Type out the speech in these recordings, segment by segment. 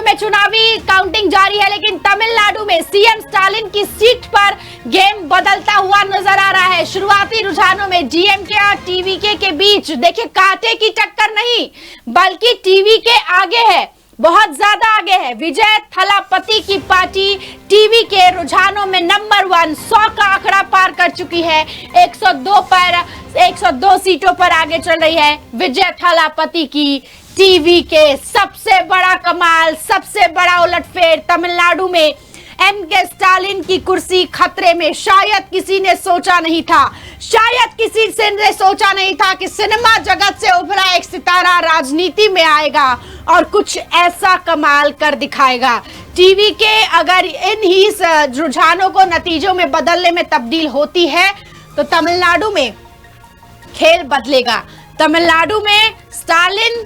में चुनावी काउंटिंग जारी है, लेकिन तमिलनाडु में सीएम स्टालिन की सीट पर गेम बदलता हुआ नजर आ रहा है। शुरुआती रुझानों में डीएमके और टीवीके के बीच देखिए कांटे की टक्कर नहीं, बल्कि टीवी के आगे है, बहुत ज्यादा आगे है। विजय थलापति की पार्टी टीवी के रुझानों में नंबर 1 100 का आंकड़ा पार कर चुकी है। 102 सीटों पर आगे चल रही है विजय थलापति की टीवी के। सबसे बड़ा कमाल, सबसे बड़ा उलटफेर तमिलनाडु में एमके स्टालिन की कुर्सी खतरे में। शायद किसी ने सोचा नहीं था, शायद किसी ने सोचा नहीं था कि सिनेमा जगत से उभरा एक सितारा राजनीति में आएगा और कुछ ऐसा कमाल कर दिखाएगा। टीवी के अगर इन ही रुझानों को नतीजों में बदलने में तब्दील होती है तो तमिलनाडु में खेल बदलेगा। तमिलनाडु में स्टालिन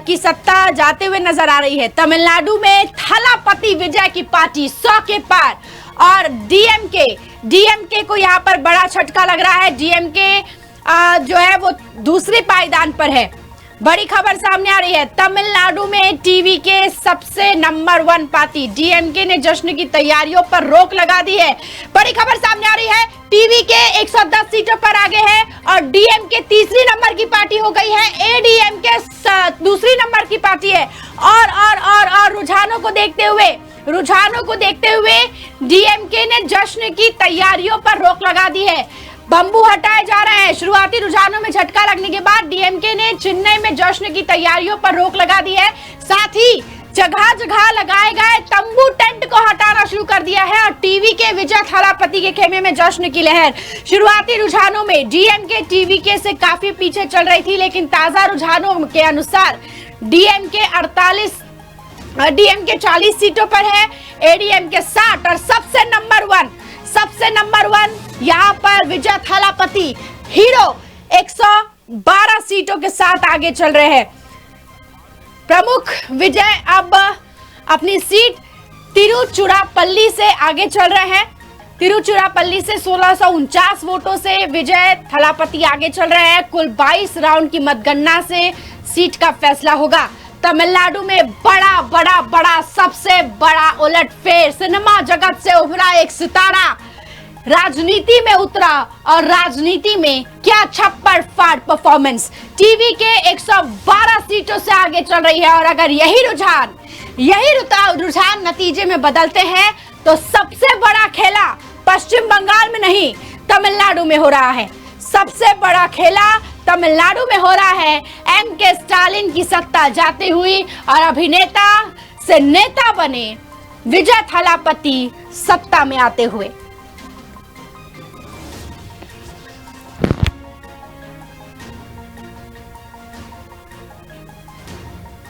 की सत्ता जाते हुए नजर आ रही है। तमिलनाडु में थलापति विजय की पार्टी 100 के पार और डीएमके को यहाँ पर बड़ा झटका लग रहा है। डीएमके जो है वो दूसरे पायदान पर है। बड़ी खबर सामने आ रही है, तमिलनाडु में टीवी के सबसे नंबर 1 पार्टी डीएमके ने जश्न की तैयारियों पर रोक लगा दी है। बड़ी खबर सामने आ रही है, टीवी के 110 सीटों पर आगे है और डीएमके तीसरी नंबर की पार्टी हो गई है, एडीएमके दूसरी नंबर की पार्टी है। और रुझानों को देखते हुए डीएमके ने जश्न की तैयारियों पर रोक लगा दी है। बम्बू हटाए जा रहे हैं। शुरुआती रुझानों में झटका लगने के बाद डीएमके ने चेन्नई में जश्न की तैयारियों पर रोक लगा दी है। साथ ही जगह जगह लगाए गए तंबू टेंट को हटाना शुरू कर दिया है और टीवी के विजय थलापति के खेमे में जश्न की लहर। शुरुआती रुझानों में डीएमके टीवीके से काफी पीछे चल रही थी, लेकिन ताजा रुझानों के अनुसार डीएमके 40 सीटों पर है, एडीएमके 60 और सबसे नंबर 1 यहाँ पर विजय थलापति हीरो 112 सीटों के साथ आगे चल रहे हैं। प्रमुख विजय अब अपनी सीट तिरुचिरापल्ली से आगे चल रहे हैं। तिरुचिरापल्ली से 1649 वोटों से विजय थलापति आगे चल रहे हैं। कुल 22 राउंड की मतगणना से सीट का फैसला होगा। तमिलनाडु में बड़ा सबसे बड़ा उलटफेर, सिनेमा जगत से उभरा एक सितारा राजनीति में उतरा और राजनीति में क्या छप्पर फाड़ परफॉर्मेंस। टीवी के 112 सीटों से आगे चल रही है और अगर यही रुझान नतीजे में बदलते हैं तो सबसे बड़ा खेला पश्चिम बंगाल में नहीं तमिलनाडु में हो रहा है। सबसे बड़ा खेला तमिलनाडु में हो रहा है, एमके स्टालिन की सत्ता जाती हुई और अभिनेता से नेता बने विजय थलापति सत्ता में आते हुए।